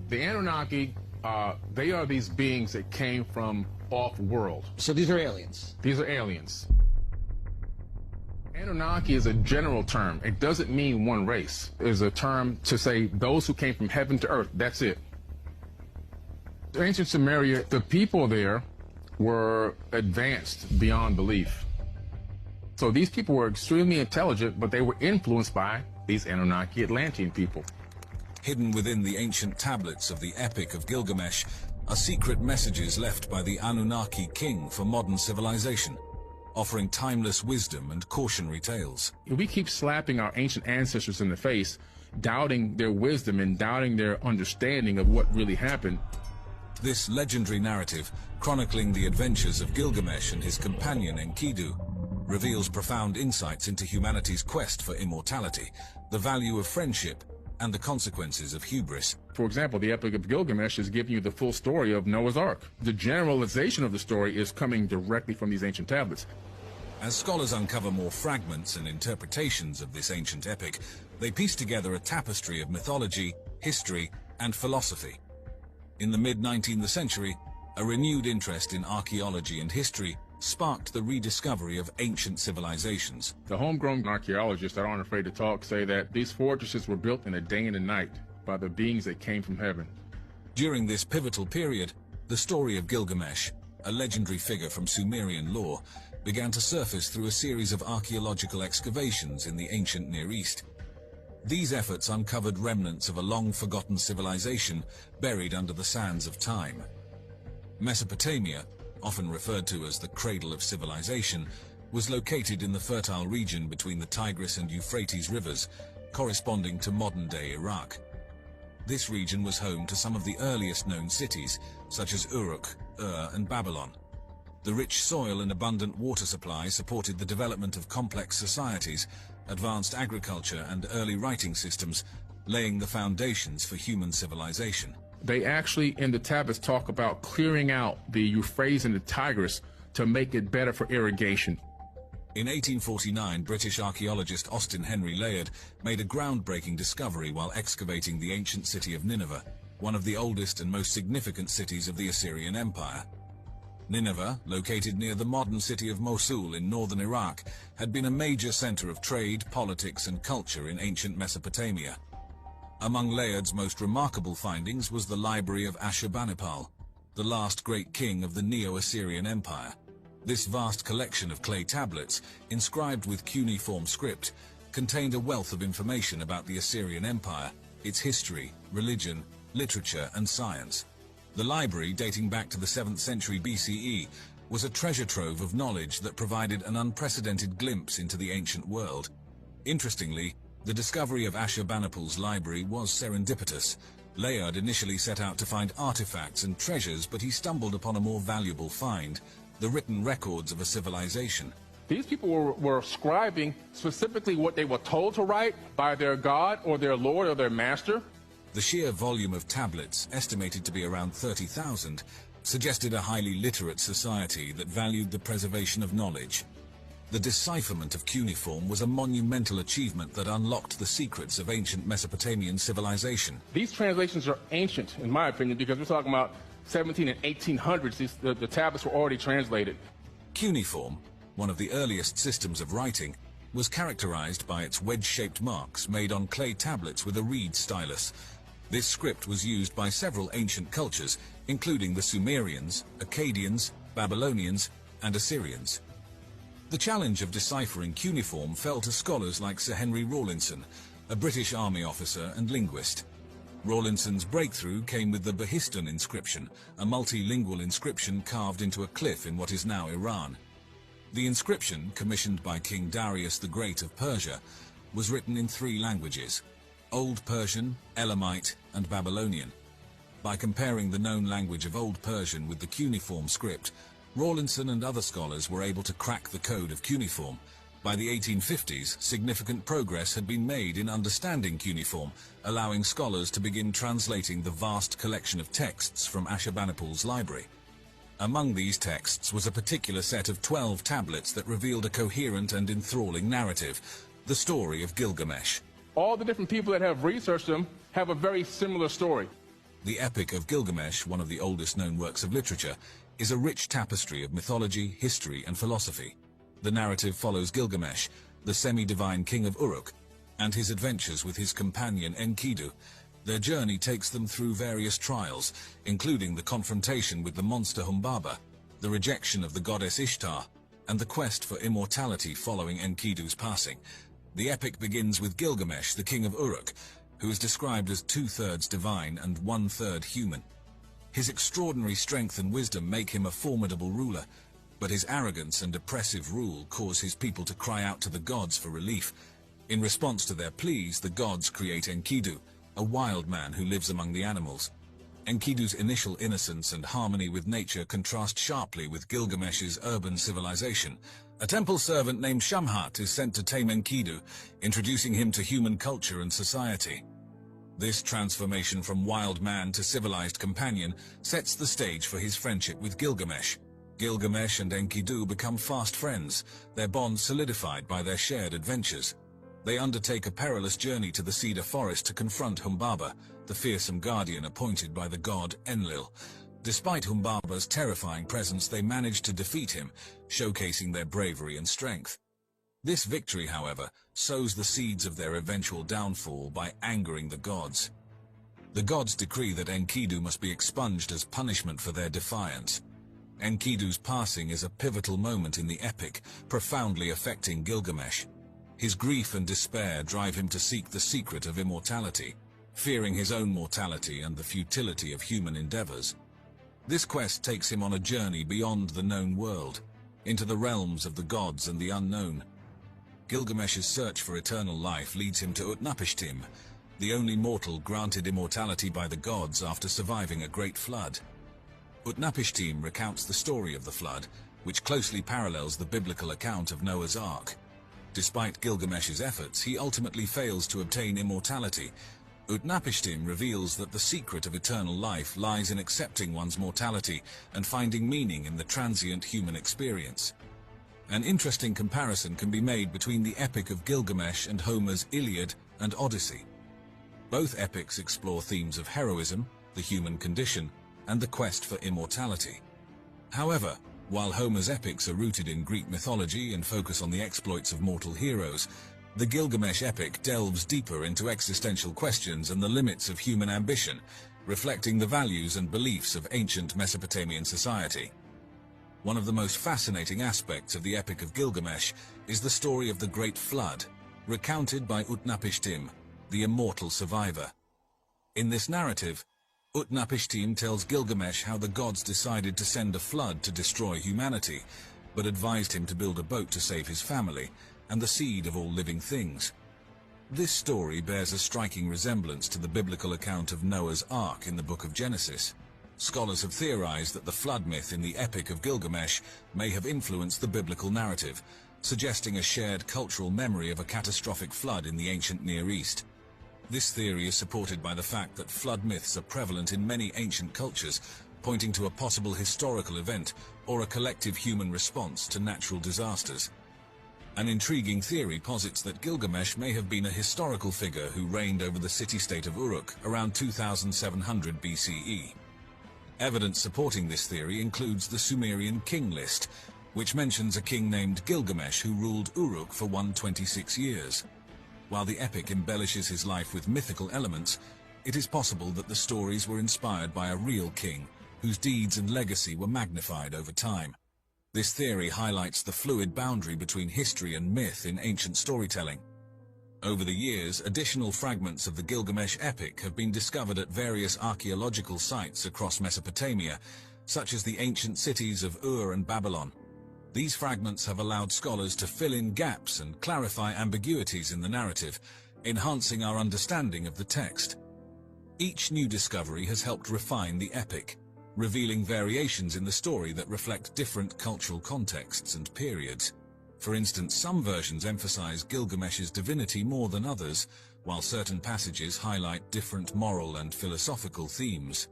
The Anunnaki, they are these beings that came from off-world. So these are aliens? These are aliens. Anunnaki is a general term. It doesn't mean one race. It's a term to say those who came from heaven to earth. That's it. In ancient Sumeria, the people there were advanced beyond belief. So these people were extremely intelligent, but they were influenced by these Anunnaki Atlantean people. Hidden within the ancient tablets of the Epic of Gilgamesh are secret messages left by the Anunnaki king for modern civilization, offering timeless wisdom and cautionary tales. We keep slapping our ancient ancestors in the face, doubting their wisdom and doubting their understanding of what really happened. This legendary narrative, chronicling the adventures of Gilgamesh and his companion Enkidu, reveals profound insights into humanity's quest for immortality, the value of friendship, and the consequences of hubris. For example, the Epic of Gilgamesh is giving you the full story of Noah's Ark. The generalization of the story is coming directly from these ancient tablets. As scholars uncover more fragments and interpretations of this ancient epic, they piece together a tapestry of mythology, history, and philosophy. In the mid-19th century, a renewed interest in archaeology and history sparked the rediscovery of ancient civilizations. The homegrown archaeologists that aren't afraid to talk say that these fortresses were built in a day and a night by the beings that came from heaven. During this pivotal period, the story of Gilgamesh, a legendary figure from Sumerian lore, began to surface through a series of archaeological excavations in the ancient Near East. These efforts uncovered remnants of a long-forgotten civilization buried under the sands of time. Mesopotamia, often referred to as the cradle of civilization, was located in the fertile region between the Tigris and Euphrates rivers, corresponding to modern-day Iraq. This region was home to some of the earliest known cities, such as Uruk, Ur, and Babylon. The rich soil and abundant water supply supported the development of complex societies, advanced agriculture, and early writing systems, laying the foundations for human civilization. They actually, in the tablets, talk about clearing out the Euphrates and the Tigris to make it better for irrigation. In 1849, British archaeologist Austin Henry Layard made a groundbreaking discovery while excavating the ancient city of Nineveh, one of the oldest and most significant cities of the Assyrian Empire. Nineveh, located near the modern city of Mosul in northern Iraq, had been a major center of trade, politics, and culture in ancient Mesopotamia. Among Layard's most remarkable findings was the library of Ashurbanipal, the last great king of the Neo-Assyrian Empire. This vast collection of clay tablets, inscribed with cuneiform script, contained a wealth of information about the Assyrian Empire, its history, religion, literature, and science. The library, dating back to the 7th century BCE, was a treasure trove of knowledge that provided an unprecedented glimpse into the ancient world. Interestingly, the discovery of Ashurbanipal's library was serendipitous. Layard initially set out to find artifacts and treasures, but he stumbled upon a more valuable find: the written records of a civilization. These people were scribing specifically what they were told to write by their god or their lord or their master. The sheer volume of tablets, estimated to be around 30,000, suggested a highly literate society that valued the preservation of knowledge. The decipherment of cuneiform was a monumental achievement that unlocked the secrets of ancient Mesopotamian civilization. These translations are ancient, in my opinion, because we're talking about 17 and 1800s. The tablets were already translated. Cuneiform, one of the earliest systems of writing, was characterized by its wedge-shaped marks made on clay tablets with a reed stylus. This script was used by several ancient cultures, including the Sumerians, Akkadians, Babylonians, and Assyrians. The challenge of deciphering cuneiform fell to scholars like Sir Henry Rawlinson, a British army officer and linguist. Rawlinson's breakthrough came with the Behistun inscription, a multilingual inscription carved into a cliff in what is now Iran. The inscription, commissioned by King Darius the Great of Persia, was written in 3 languages: Old Persian, Elamite, and Babylonian. By comparing the known language of Old Persian with the cuneiform script, Rawlinson and other scholars were able to crack the code of cuneiform. By the 1850s, significant progress had been made in understanding cuneiform, allowing scholars to begin translating the vast collection of texts from Ashurbanipal's library. Among these texts was a particular set of 12 tablets that revealed a coherent and enthralling narrative, the story of Gilgamesh. All the different people that have researched them have a very similar story. The Epic of Gilgamesh, one of the oldest known works of literature, is a rich tapestry of mythology, history, and philosophy. The narrative follows Gilgamesh, the semi-divine king of Uruk, and his adventures with his companion Enkidu. Their journey takes them through various trials, including the confrontation with the monster Humbaba, the rejection of the goddess Ishtar, and the quest for immortality following Enkidu's passing. The epic begins with Gilgamesh, the king of Uruk, who is described as 2/3 divine and 1/3 human. His extraordinary strength and wisdom make him a formidable ruler, but his arrogance and oppressive rule cause his people to cry out to the gods for relief. In response to their pleas, the gods create Enkidu, a wild man who lives among the animals. Enkidu's initial innocence and harmony with nature contrast sharply with Gilgamesh's urban civilization. A temple servant named Shamhat is sent to tame Enkidu, introducing him to human culture and society. This transformation from wild man to civilized companion sets the stage for his friendship with Gilgamesh. Gilgamesh and Enkidu become fast friends, their bond solidified by their shared adventures. They undertake a perilous journey to the cedar forest to confront Humbaba, the fearsome guardian appointed by the god Enlil. Despite Humbaba's terrifying presence, they manage to defeat him, showcasing their bravery and strength. This victory, however, sows the seeds of their eventual downfall by angering the gods. The gods decree that Enkidu must be expunged as punishment for their defiance. Enkidu's passing is a pivotal moment in the epic, profoundly affecting Gilgamesh. His grief and despair drive him to seek the secret of immortality, fearing his own mortality and the futility of human endeavors. This quest takes him on a journey beyond the known world, into the realms of the gods and the unknown. Gilgamesh's search for eternal life leads him to Utnapishtim, the only mortal granted immortality by the gods after surviving a great flood. Utnapishtim recounts the story of the flood, which closely parallels the biblical account of Noah's Ark. Despite Gilgamesh's efforts, he ultimately fails to obtain immortality. Utnapishtim reveals that the secret of eternal life lies in accepting one's mortality and finding meaning in the transient human experience. An interesting comparison can be made between the Epic of Gilgamesh and Homer's Iliad and Odyssey. Both epics explore themes of heroism, the human condition, and the quest for immortality. However, while Homer's epics are rooted in Greek mythology and focus on the exploits of mortal heroes, the Gilgamesh epic delves deeper into existential questions and the limits of human ambition, reflecting the values and beliefs of ancient Mesopotamian society. One of the most fascinating aspects of the Epic of Gilgamesh is the story of the Great Flood, recounted by Utnapishtim, the immortal survivor. In this narrative, Utnapishtim tells Gilgamesh how the gods decided to send a flood to destroy humanity, but advised him to build a boat to save his family and the seed of all living things. This story bears a striking resemblance to the biblical account of Noah's Ark in the Book of Genesis. Scholars have theorized that the flood myth in the Epic of Gilgamesh may have influenced the biblical narrative, suggesting a shared cultural memory of a catastrophic flood in the ancient Near East. This theory is supported by the fact that flood myths are prevalent in many ancient cultures, pointing to a possible historical event or a collective human response to natural disasters. An intriguing theory posits that Gilgamesh may have been a historical figure who reigned over the city-state of Uruk around 2700 BCE. Evidence supporting this theory includes the Sumerian king list, which mentions a king named Gilgamesh who ruled Uruk for 126 years. While the epic embellishes his life with mythical elements, it is possible that the stories were inspired by a real king, whose deeds and legacy were magnified over time. This theory highlights the fluid boundary between history and myth in ancient storytelling. Over the years, additional fragments of the Gilgamesh epic have been discovered at various archaeological sites across Mesopotamia, such as the ancient cities of Ur and Babylon. These fragments have allowed scholars to fill in gaps and clarify ambiguities in the narrative, enhancing our understanding of the text. Each new discovery has helped refine the epic, revealing variations in the story that reflect different cultural contexts and periods. For instance, some versions emphasize Gilgamesh's divinity more than others, while certain passages highlight different moral and philosophical themes.